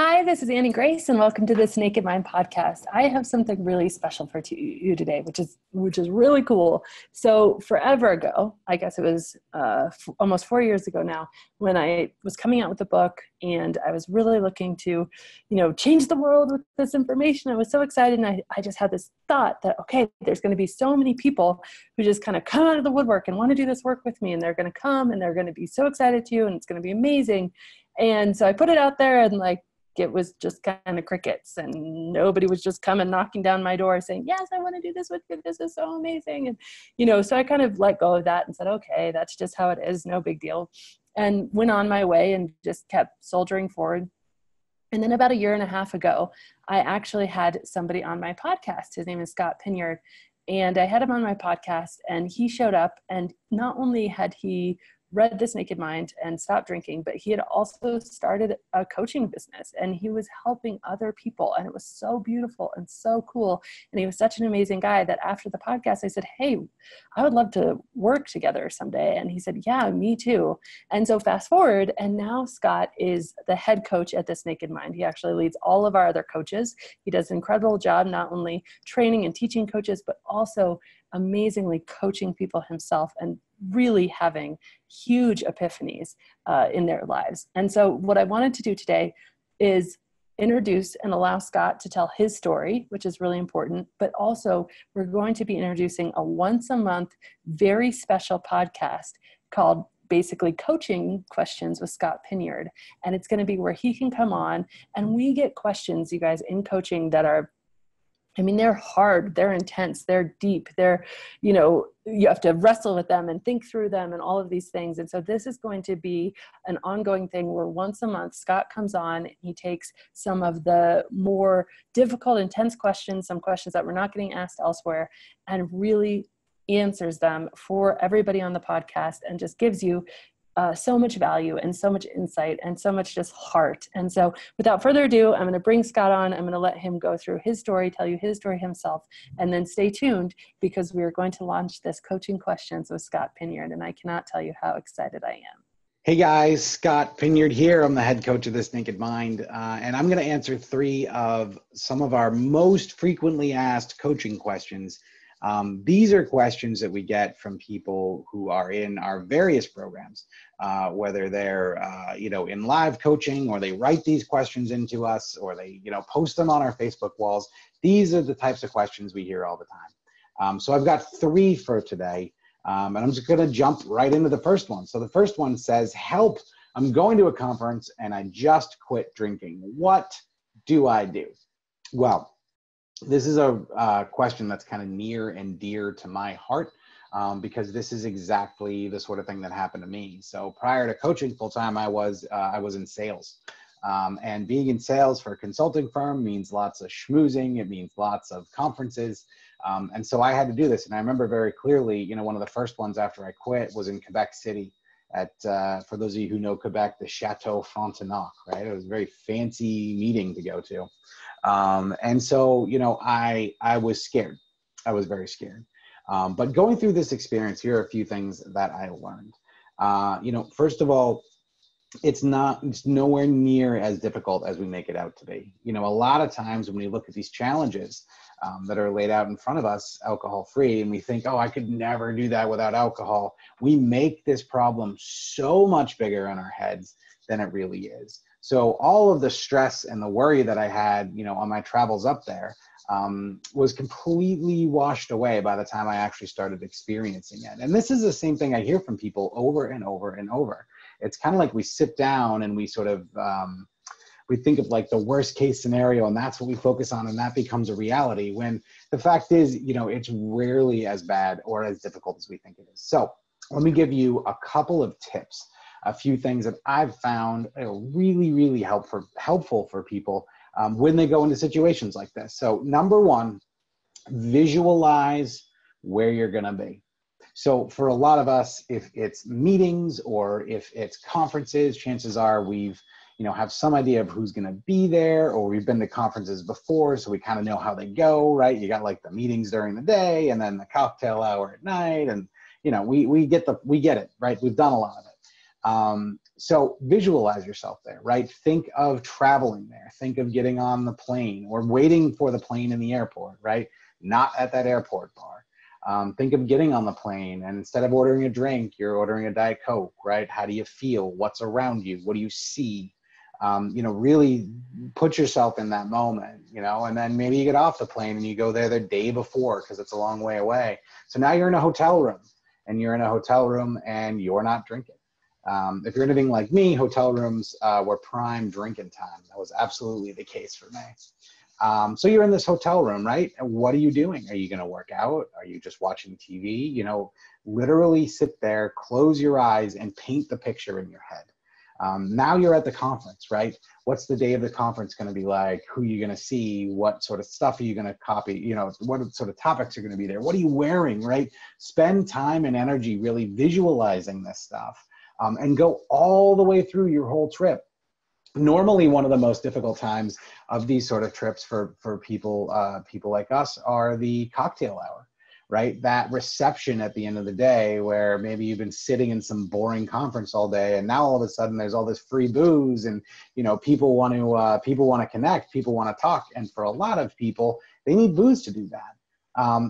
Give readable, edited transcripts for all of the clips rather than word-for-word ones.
Hi, this is Annie Grace, and welcome to this Naked Mind podcast. I have something really special for you today, which is really cool. So, forever ago, I guess it was almost 4 years ago now, when I was coming out with a book, and I was really looking to, change the world with this information. I was so excited, and I just had this thought that there's going to be so many people who just kind of come out of the woodwork and want to do this work with me, and they're going to come, and they're going to be so excited to, and it's going to be amazing. And so I put it out there, and it was just kind of crickets, and nobody was just coming knocking down my door saying, yes, I want to do this with you. This is so amazing. And, so I kind of let go of that and said, okay, that's just how it is. No big deal. And went on my way and just kept soldiering forward. And then about 1.5 years ago, I actually had somebody on my podcast. His name is Scott Pinyard. And I had him on my podcast, and he showed up, and not only had he read This Naked Mind and stopped drinking, but he had also started a coaching business, and he was helping other people. And it was so beautiful and so cool. And he was such an amazing guy that after the podcast, I said, hey, I would love to work together someday. And he said, yeah, me too. And so fast forward, and now Scott is the head coach at This Naked Mind. He actually leads all of our other coaches. He does an incredible job, not only training and teaching coaches, but also amazingly coaching people himself and really having huge epiphanies in their lives. And so what I wanted to do today is introduce and allow Scott to tell his story, which is really important, but also we're going to be introducing a once a month, very special podcast called basically Coaching Questions with Scott Pinyard. And it's going to be where he can come on and we get questions, you guys, in coaching that are, they're hard, they're intense, they're deep, you have to wrestle with them and think through them and all of these things. And so this is going to be an ongoing thing where once a month, Scott comes on and he takes some of the more difficult, intense questions, some questions that we're not getting asked elsewhere, and really answers them for everybody on the podcast and just gives you so much value and so much insight and so much just heart. And so without further ado, I'm going to bring Scott on. I'm going to let him go through his story, tell you his story himself, and then stay tuned because we are going to launch this Coaching Questions with Scott Pinyard. And I cannot tell you how excited I am. Hey guys, Scott Pinyard here. I'm the head coach of This Naked Mind, and I'm going to answer 3 of some of our most frequently asked coaching questions. These are questions that we get from people who are in our various programs, whether they're, in live coaching, or they write these questions into us, or they, post them on our Facebook walls. These are the types of questions we hear all the time. So I've got 3 for today, and I'm just going to jump right into the first one. So the first one says, help, I'm going to a conference and I just quit drinking. What do I do? Well, this is a question that's kind of near and dear to my heart because this is exactly the sort of thing that happened to me. So prior to coaching full time, I was in sales, and being in sales for a consulting firm means lots of schmoozing. It means lots of conferences, and so I had to do this. And I remember very clearly, one of the first ones after I quit was in Quebec City at, for those of you who know Quebec, the Chateau Frontenac, right? It was a very fancy meeting to go to. And so, I was scared. I was very scared. But going through this experience, here are a few things that I learned. First of all, it's nowhere near as difficult as we make it out to be. A lot of times when we look at these challenges that are laid out in front of us, alcohol-free, and we think, oh, I could never do that without alcohol. We make this problem so much bigger in our heads than it really is. So all of the stress and the worry that I had, on my travels up there was completely washed away by the time I actually started experiencing it. And this is the same thing I hear from people over and over and over. It's kind of like we sit down and we sort of, we think of like the worst case scenario, and that's what we focus on, and that becomes a reality, when the fact is, it's rarely as bad or as difficult as we think it is. So let me give you a couple of tips, a few things that I've found really, really helpful for people when they go into situations like this. So number 1, visualize where you're going to be. So for a lot of us, if it's meetings or if it's conferences, chances are we've have some idea of who's going to be there, or we've been to conferences before, so we kind of know how they go, right? You got like the meetings during the day and then the cocktail hour at night, and we get it, right? We've done a lot of it. So visualize yourself there, right? Think of traveling there. Think of getting on the plane or waiting for the plane in the airport, right? Not at that airport bar. Think of getting on the plane, and instead of ordering a drink, you're ordering a Diet Coke, right? How do you feel? What's around you? What do you see? Really put yourself in that moment, and then maybe you get off the plane and you go there the day before because it's a long way away. So now you're in a hotel room and you're not drinking. If you're anything like me, hotel rooms were prime drinking time. That was absolutely the case for me. So you're in this hotel room, right? And what are you doing? Are you going to work out? Are you just watching TV? Literally sit there, close your eyes, and paint the picture in your head. Now you're at the conference, right? What's the day of the conference going to be like? Who are you going to see? What sort of stuff are you going to copy? What sort of topics are going to be there? What are you wearing, right? Spend time and energy really visualizing this stuff, and go all the way through your whole trip. Normally, one of the most difficult times of these sort of trips for people like us are the cocktail hour, right? That reception at the end of the day where maybe you've been sitting in some boring conference all day, and now all of a sudden there's all this free booze, and people want to connect, people want to talk, and for a lot of people, they need booze to do that.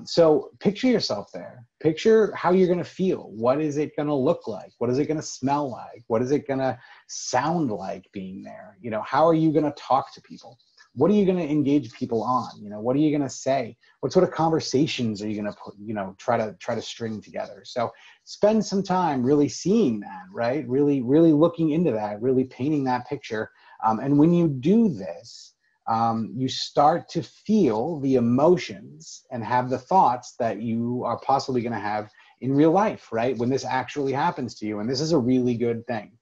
So picture yourself there. Picture how you're going to feel. What is it going to look like? What is it going to smell like? What is it going to sound like being there? How are you going to talk to people? What are you going to engage people on? What are you going to say? What sort of conversations are you going to put, try to string together? So spend some time really seeing that, right? Really, really looking into that, really painting that picture. And when you do this, you start to feel the emotions and have the thoughts that you are possibly going to have in real life, right? When this actually happens to you. And this is a really good thing,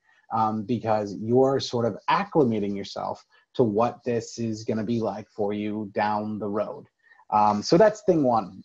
because you're sort of acclimating yourself to what this is going to be like for you down the road. So that's thing one.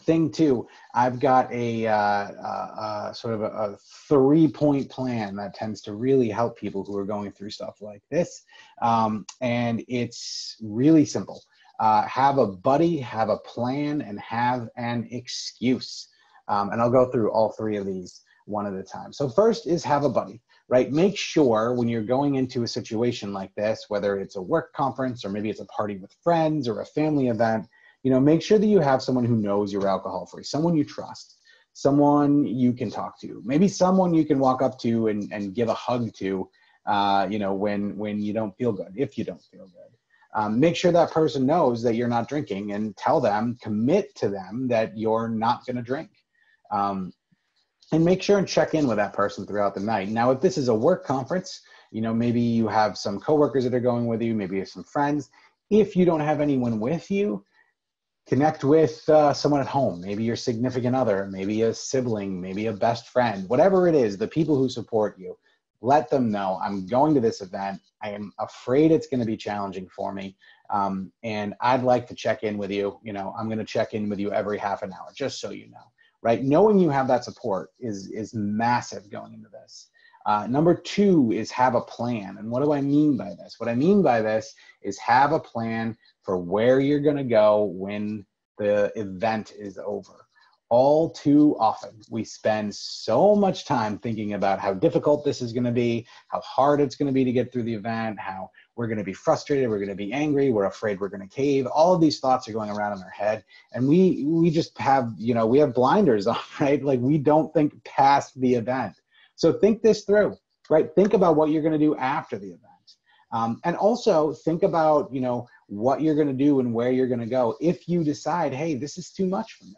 Thing two, I've got a sort of a 3-point plan that tends to really help people who are going through stuff like this. And it's really simple. Have a buddy, have a plan, and have an excuse. And I'll go through all 3 of these one at a time. So first is have a buddy, right? Make sure when you're going into a situation like this, whether it's a work conference or maybe it's a party with friends or a family event, make sure that you have someone who knows you're alcohol free, someone you trust, someone you can talk to, maybe someone you can walk up to and give a hug to, when you don't feel good, if you don't feel good. Make sure that person knows that you're not drinking, and tell them, commit to them that you're not going to drink. And make sure and check in with that person throughout the night. Now, if this is a work conference, maybe you have some coworkers that are going with you, maybe you have some friends. If you don't have anyone with you, connect with someone at home, maybe your significant other, maybe a sibling, maybe a best friend, whatever it is, the people who support you. Let them know, I'm going to this event. I am afraid it's going to be challenging for me. And I'd like to check in with you. I'm going to check in with you every half an hour, just so you know, right? Knowing you have that support is massive going into this. Number 2 is have a plan. And what do I mean by this? What I mean by this is have a plan for where you're going to go when the event is over. All too often, we spend so much time thinking about how difficult this is going to be, how hard it's going to be to get through the event, how we're going to be frustrated, we're going to be angry, we're afraid we're going to cave. All of these thoughts are going around in our head, and we just have, we have blinders on, right? Like, we don't think past the event. So think this through, right? Think about what you're going to do after the event. And also think about, what you're going to do and where you're going to go if you decide, hey, this is too much for me,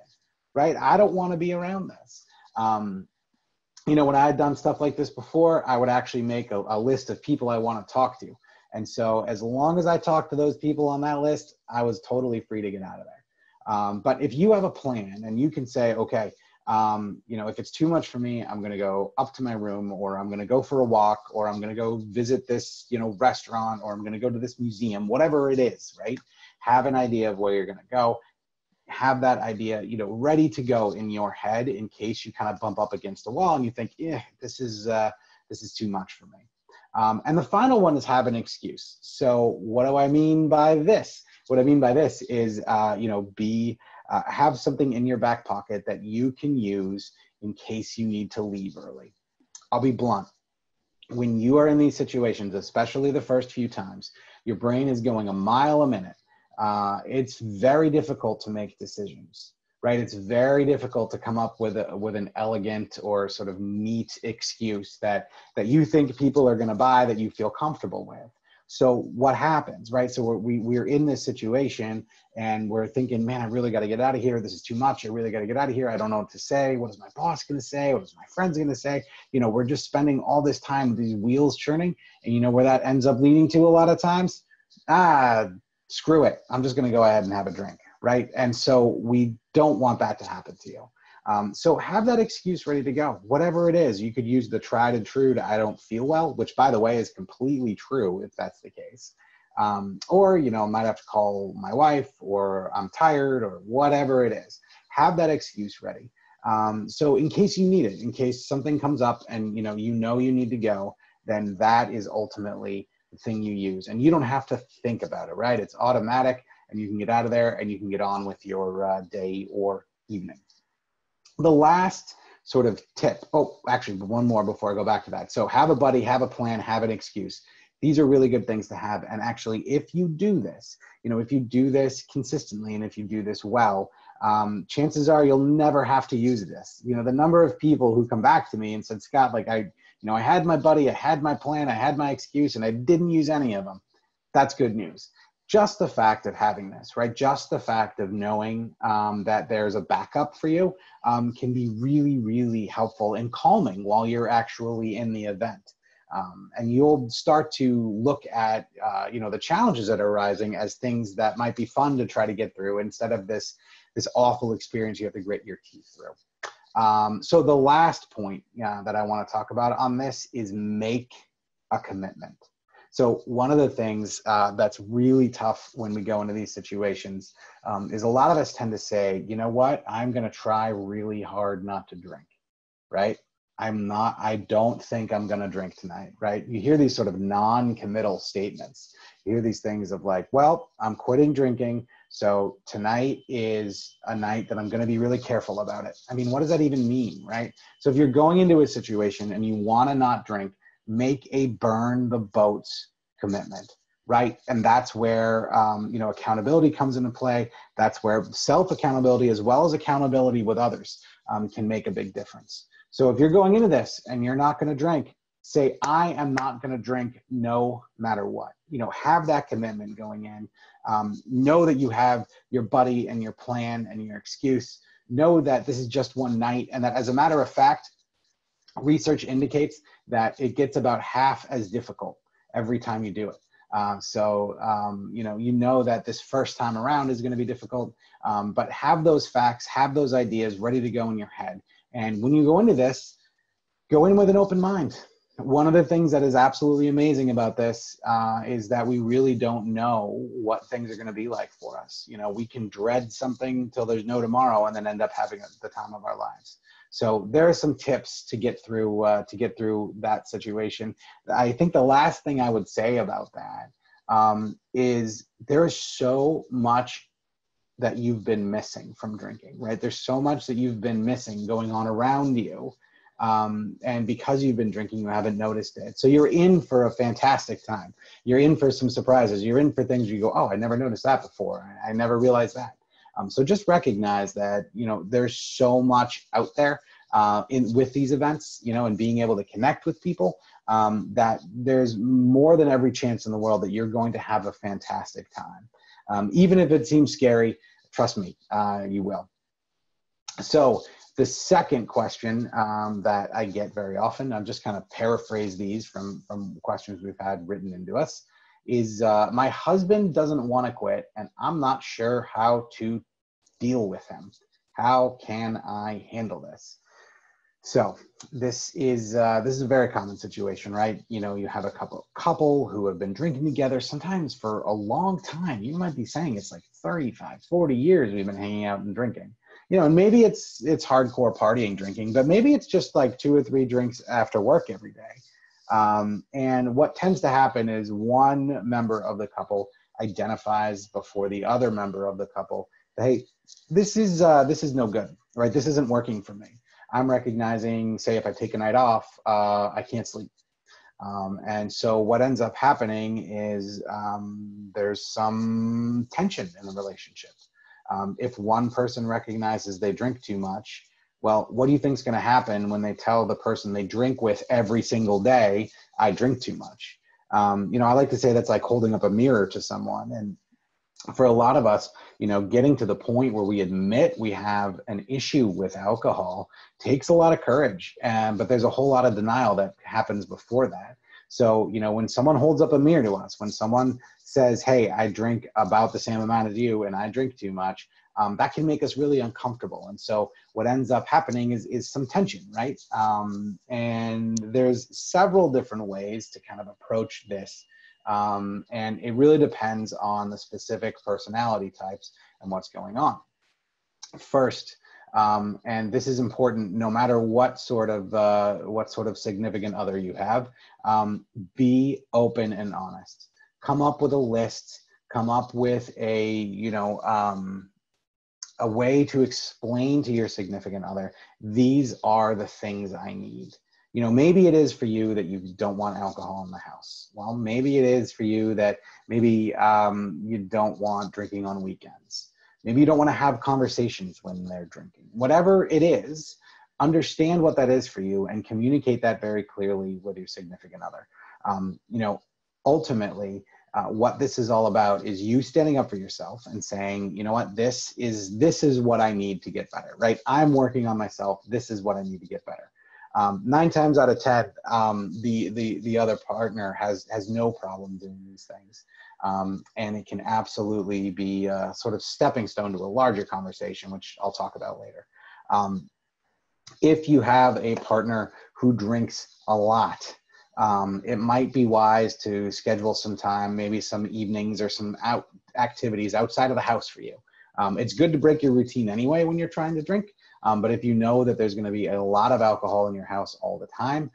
right? I don't want to be around this. When I had done stuff like this before, I would actually make a list of people I want to talk to. And so as long as I talked to those people on that list, I was totally free to get out of there. But if you have a plan and you can say, okay, if it's too much for me, I'm going to go up to my room, or I'm going to go for a walk, or I'm going to go visit this, restaurant, or I'm going to go to this museum, whatever it is, right? Have an idea of where you're going to go. Have that idea, ready to go in your head in case you kind of bump up against a wall and you think, this is too much for me. And the final one is have an excuse. So what do I mean by this? What I mean by this is, have something in your back pocket that you can use in case you need to leave early. I'll be blunt. when you are in these situations, especially the first few times, your brain is going a mile a minute. It's very difficult to make decisions, right? It's very difficult to come up with an elegant or sort of neat excuse that you think people are going to buy, that you feel comfortable with. So what happens, right? So we're in this situation and we're thinking, man, I really got to get out of here. This is too much. I really got to get out of here. I don't know what to say. What is my boss going to say? What is my friends going to say? You know, we're just spending all this time with these wheels churning. And you know where that ends up leading to a lot of times? Screw it. I'm just going to go ahead and have a drink, right? And so we don't want that to happen to you. So have that excuse ready to go. Whatever it is, you could use the tried and true to I don't feel well, which by the way is completely true if that's the case. Or, you know, might have to call my wife, or I'm tired, or whatever it is. Have that excuse ready. So in case you need it, in case something comes up and you know you need to go, then that is ultimately the thing you use. And you don't have to think about it, right? It's automatic and you can get out of there and you can get on with your day or evening. The last sort of tip, actually one more before I go back to that. So have a buddy, have a plan, have an excuse. These are really good things to have. And actually, if you do this, if you do this consistently and if you do this well, chances are you'll never have to use this. The number of people who come back to me and said, Scott, like I had my buddy, I had my plan, I had my excuse, and I didn't use any of them. That's good news. Just the fact of having this, right? Just the fact of knowing that there's a backup for you can be really, really helpful and calming while you're actually in the event. And you'll start to look at, the challenges that are arising as things that might be fun to try to get through instead of this awful experience you have to grit your teeth through. So the last point that I want to talk about on this is make a commitment. So one of the things that's really tough when we go into these situations is a lot of us tend to say, you know what, I'm going to try really hard not to drink, right? I don't think I'm going to drink tonight, right? You hear these sort of non-committal statements. You hear these things of like, well, I'm quitting drinking, so tonight is a night that I'm going to be really careful about it. I mean, what does that even mean, right? So if you're going into a situation and you want to not drink, make a burn the boats commitment, right? And that's where, accountability comes into play. That's where self-accountability as well as accountability with others can make a big difference. So if you're going into this and you're not going to drink, say, I am not going to drink no matter what. Have that commitment going in. Know that you have your buddy and your plan and your excuse. Know that this is just one night, and that as a matter of fact, research indicates that it gets about half as difficult every time you do it. You know that this first time around is going to be difficult, but have those facts, have those ideas ready to go in your head. And when you go into this, go in with an open mind. One of the things that is absolutely amazing about this is that we really don't know what things are going to be like for us. We can dread something till there's no tomorrow and then end up having the time of our lives. So there are some tips to get through that situation. I think the last thing I would say about that is there is so much that you've been missing from drinking, right? There's so much that you've been missing going on around you. And because you've been drinking, you haven't noticed it. So you're in for a fantastic time. You're in for some surprises. You're in for things you go, oh, I never noticed that before. I never realized that. So just recognize that, there's so much out there with these events, and being able to connect with people, that there's more than every chance in the world that you're going to have a fantastic time. Even if it seems scary, trust me, you will. So the second question that I get very often, I'm just kind of paraphrase these from questions we've had written into us, is my husband doesn't want to quit and I'm not sure how to deal with him. How can I handle this? So this is a very common situation, right? You have a couple who have been drinking together sometimes for a long time. You might be saying it's like 35, 40 years we've been hanging out and drinking. And maybe it's hardcore partying drinking, but maybe it's just like 2 or 3 drinks after work every day. And what tends to happen is one member of the couple identifies before the other member of the couple, hey, this is no good, right? This isn't working for me. I'm recognizing, say, if I take a night off, I can't sleep. And so what ends up happening is there's some tension in the relationship. If one person recognizes they drink too much, well, what do you think is going to happen when they tell the person they drink with every single day, I drink too much? I like to say that's like holding up a mirror to someone. And for a lot of us, getting to the point where we admit we have an issue with alcohol takes a lot of courage. But there's a whole lot of denial that happens before that. So, when someone holds up a mirror to us, when someone says, hey, I drink about the same amount as you and I drink too much, that can make us really uncomfortable. And so what ends up happening is some tension, right? And there's several different ways to kind of approach this. And it really depends on the specific personality types and what's going on. First, and this is important no matter what sort of significant other you have, be open and honest. Come up with a list, come up with a way to explain to your significant other, these are the things I need. Maybe it is for you that you don't want alcohol in the house. Well, maybe it is for you that maybe you don't want drinking on weekends. Maybe you don't want to have conversations when they're drinking. Whatever it is, understand what that is for you and communicate that very clearly with your significant other. Ultimately, what this is all about is you standing up for yourself and saying, you know what, this is what I need to get better, right? I'm working on myself. This is what I need to get better. 9 times out of 10, the other partner has no problem doing these things. And it can absolutely be a sort of stepping stone to a larger conversation, which I'll talk about later. If you have a partner who drinks a lot, it might be wise to schedule some time, maybe some evenings or some activities outside of the house for you. It's good to break your routine anyway when you're trying to drink. But if you know that there's going to be a lot of alcohol in your house all the time,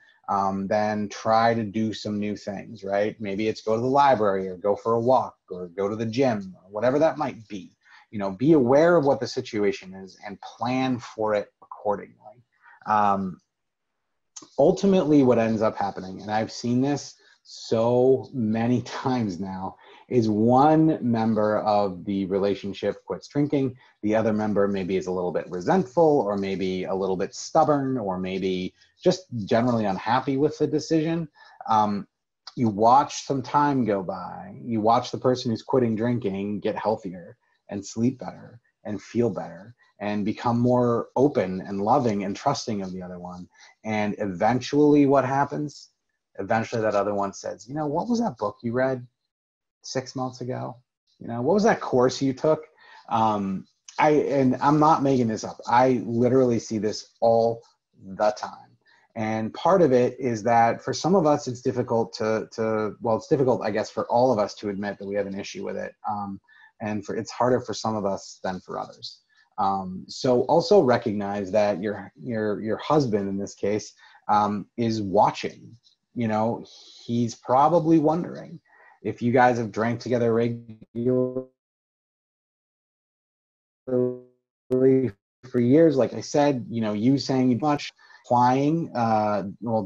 then try to do some new things, right? Maybe it's go to the library or go for a walk or go to the gym or whatever that might be. Be aware of what the situation is and plan for it accordingly. Ultimately, what ends up happening, and I've seen this so many times now, is one member of the relationship quits drinking. The other member maybe is a little bit resentful or maybe a little bit stubborn or maybe just generally unhappy with the decision. You watch some time go by. You watch the person who's quitting drinking get healthier and sleep better and feel better and become more open and loving and trusting of the other one. And eventually what happens? Eventually that other one says, what was that book you read 6 months ago? What was that course you took? And I'm not making this up. I literally see this all the time. And part of it is that for some of us, it's difficult it's difficult, I guess, for all of us to admit that we have an issue with it. It's harder for some of us than for others. So also recognize that your husband in this case is watching. He's probably wondering if you guys have drank together regularly for years. Like I said, you saying too much,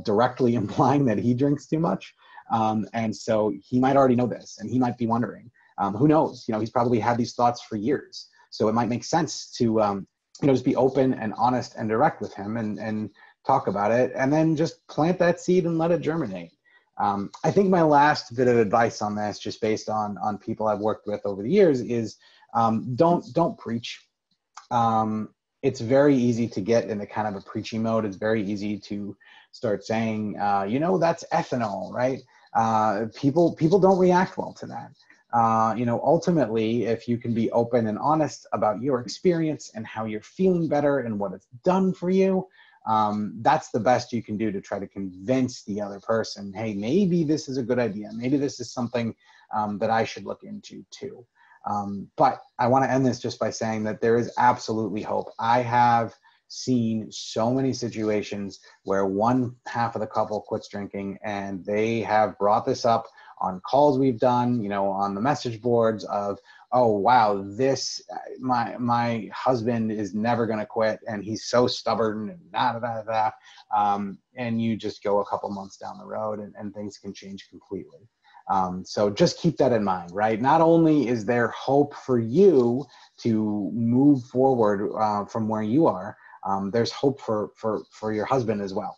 directly implying that he drinks too much. And so he might already know this and he might be wondering. Who knows? He's probably had these thoughts for years. So it might make sense to, just be open and honest and direct with him and talk about it and then just plant that seed and let it germinate. I think my last bit of advice on this, just based on people I've worked with over the years, is don't preach. It's very easy to get into kind of a preaching mode. It's very easy to start saying, that's ethanol, right? People don't react well to that. Ultimately, if you can be open and honest about your experience and how you're feeling better and what it's done for you, that's the best you can do to try to convince the other person, hey, maybe this is a good idea. Maybe this is something that I should look into too. But I want to end this just by saying that there is absolutely hope. I have seen so many situations where one half of the couple quits drinking and they have brought this up on calls we've done, you know, on the message boards of, oh, wow, my husband is never going to quit and he's so stubborn and and you just go a couple months down the road and things can change completely. So just keep that in mind, right? Not only is there hope for you to move forward from where you are, there's hope for your husband as well.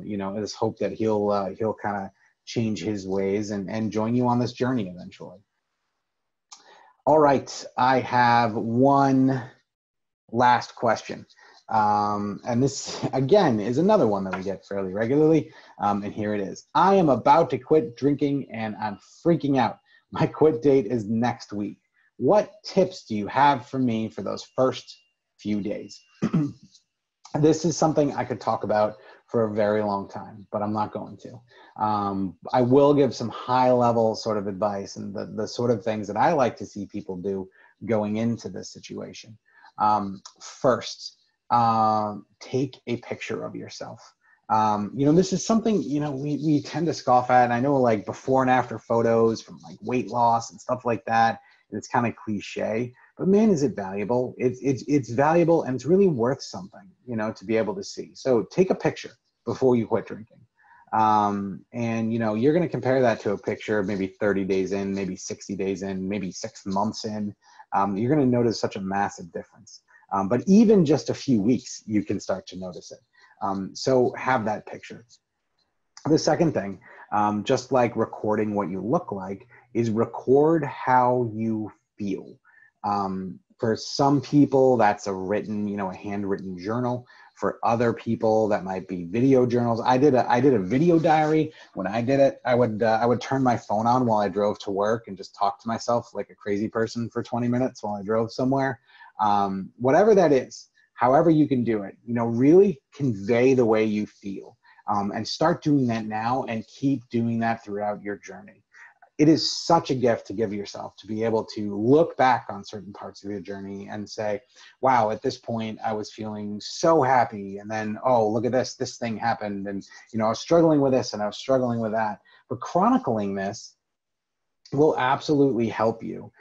You know, there's hope that he'll kind of change his ways and join you on this journey eventually. All right, I have one last question. And this, again, is another one that we get fairly regularly. And here it is. I am about to quit drinking and I'm freaking out. My quit date is next week. What tips do you have for me for those first few days? This is something I could talk about for a very long time, but I'm not going to. I will give some high level sort of advice and the sort of things that I like to see people do going into this situation. First, take a picture of yourself. You know, this is something, you know, we tend to scoff at, and I know like before and after photos from like weight loss and stuff like that. It's kind of cliche, but man, is it valuable. It's valuable and it's really worth something, you know, to be able to see. So take a picture before you quit drinking. And, you know, you're going to compare that to a picture maybe 30 days in, maybe 60 days in, maybe 6 months in. You're going to notice such a massive difference. But even just a few weeks, you can start to notice it. So have that picture. The second thing, just like recording what you look like, is record how you feel. For some people, that's a written, you know, a handwritten journal. For other people, that might be video journals. I did a video diary. When I did it, I would turn my phone on while I drove to work and just talk to myself like a crazy person for 20 minutes while I drove somewhere. Whatever that is, however you can do it, you know, really convey the way you feel, and start doing that now and keep doing that throughout your journey. It is such a gift to give yourself to be able to look back on certain parts of your journey and say, wow, at this point I was feeling so happy. And then, oh, look at this thing happened. And, you know, I was struggling with this and I was struggling with that. But chronicling this will absolutely help you.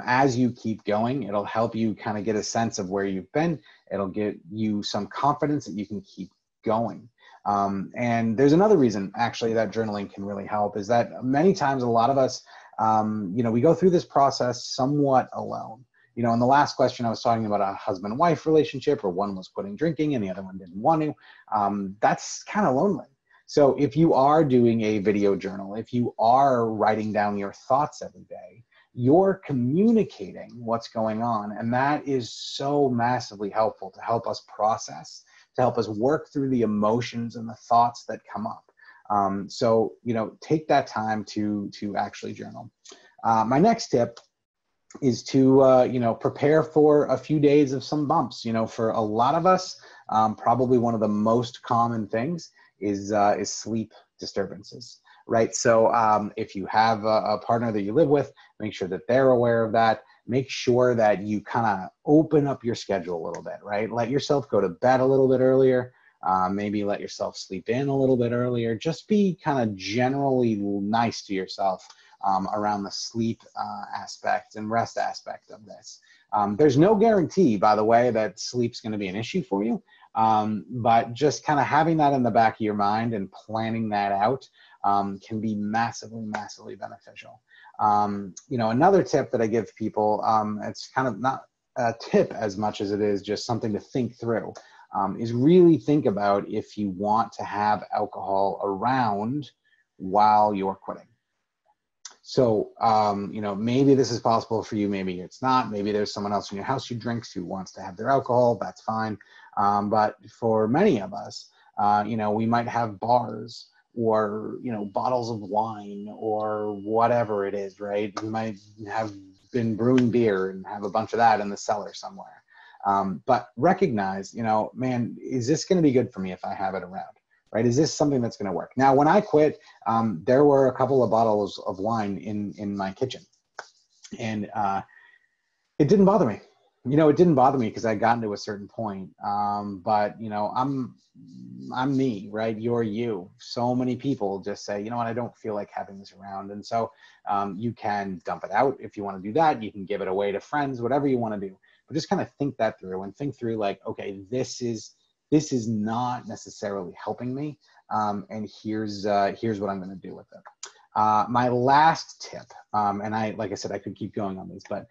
As you keep going, it'll help you kind of get a sense of where you've been. It'll get you some confidence that you can keep going. And there's another reason actually that journaling can really help is that many times a lot of us, you know, we go through this process somewhat alone. You know, in the last question I was talking about a husband and wife relationship, or one was quitting drinking and the other one didn't want to. That's kind of lonely. So if you are doing a video journal, if you are writing down your thoughts every day, you're communicating what's going on. And that is so massively helpful to help us process, to help us work through the emotions and the thoughts that come up. So, you know, take that time to actually journal. My next tip is to, you know, prepare for a few days of some bumps. You know, for a lot of us, probably one of the most common things is sleep disturbances. Right. So if you have a partner that you live with, make sure that they're aware of that. Make sure that you kind of open up your schedule a little bit, right? Let yourself go to bed a little bit earlier. Maybe let yourself sleep in a little bit earlier. Just be kind of generally nice to yourself around the sleep aspect and rest aspect of this. There's no guarantee, by the way, that sleep's going to be an issue for you. But just kind of having that in the back of your mind and planning that out can be massively, massively beneficial. You know, another tip that I give people, it's kind of not a tip as much as it is just something to think through, is really think about if you want to have alcohol around while you're quitting. So, you know, maybe this is possible for you, maybe it's not. Maybe there's someone else in your house who drinks who wants to have their alcohol, that's fine. But for many of us, you know, we might have bars or, you know, bottles of wine or whatever it is, right? We might have been brewing beer and have a bunch of that in the cellar somewhere. But recognize, you know, man, is this going to be good for me if I have it around, right? Is this something that's going to work? Now, when I quit, there were a couple of bottles of wine in my kitchen, and it didn't bother me. it didn't bother me because I got to a certain point. But I'm me, right? You're you. So many people just say, what, I don't feel like having this around. And so you can dump it out if you want to do that. You can give it away to friends, whatever you want to do. But just kind of think that through and think through like, okay, this is not necessarily helping me. And here's what I'm going to do with it. My last tip, and like I said, I could keep going on these, but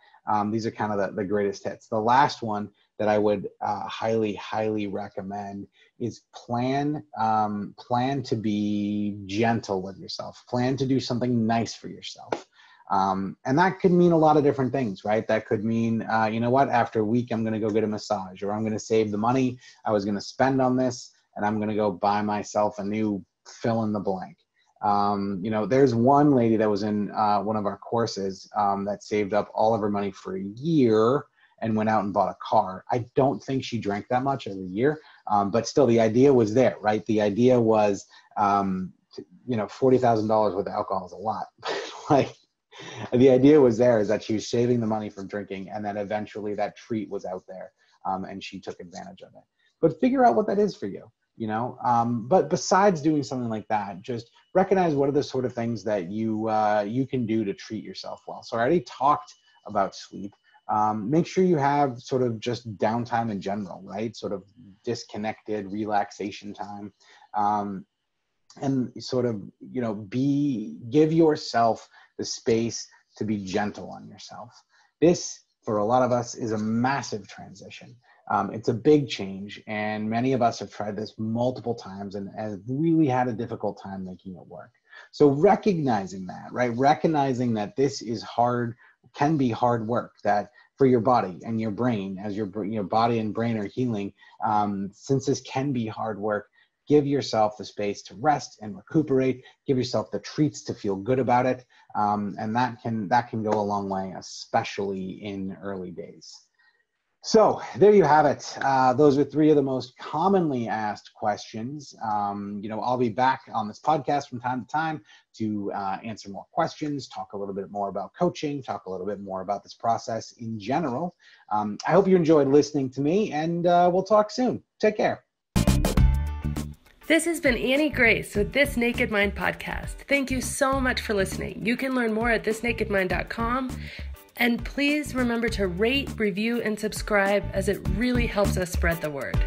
these are kind of the greatest hits. The last one that I would highly, highly recommend is plan to be gentle with yourself. Plan to do something nice for yourself. And that could mean a lot of different things, right? That could mean, what, after a week, I'm going to go get a massage, or I'm going to save the money I was going to spend on this, and I'm going to go buy myself a new fill in the blank. There's one lady that was in one of our courses that saved up all of her money for a year and went out and bought a car. I don't think she drank that much every year, but still the idea was there, right? The idea was, $40,000 worth of alcohol is a lot. Like, the idea was there is that she was saving the money from drinking, and then eventually that treat was out there, and she took advantage of it. But figure out what that is for you. But besides doing something like that, just recognize what are the sort of things that you can do to treat yourself well. So I already talked about sleep. Make sure you have sort of just downtime in general, right? Sort of disconnected relaxation time. And sort of, give yourself the space to be gentle on yourself. This, for a lot of us, is a massive transition. It's a big change, and many of us have tried this multiple times and have really had a difficult time making it work. So recognizing that, right? Recognizing that this is hard, can be hard work, that for your body and your brain, as your body and brain are healing, since this can be hard work, give yourself the space to rest and recuperate, give yourself the treats to feel good about it. And that can go a long way, especially in early days. So there you have it. Those are 3 of the most commonly asked questions. I'll be back on this podcast from time to time to answer more questions, talk a little bit more about coaching, talk a little bit more about this process in general. I hope you enjoyed listening to me, and we'll talk soon. Take care. This has been Annie Grace with This Naked Mind podcast. Thank you so much for listening. You can learn more at thisnakedmind.com. And please remember to rate, review, and subscribe, as it really helps us spread the word.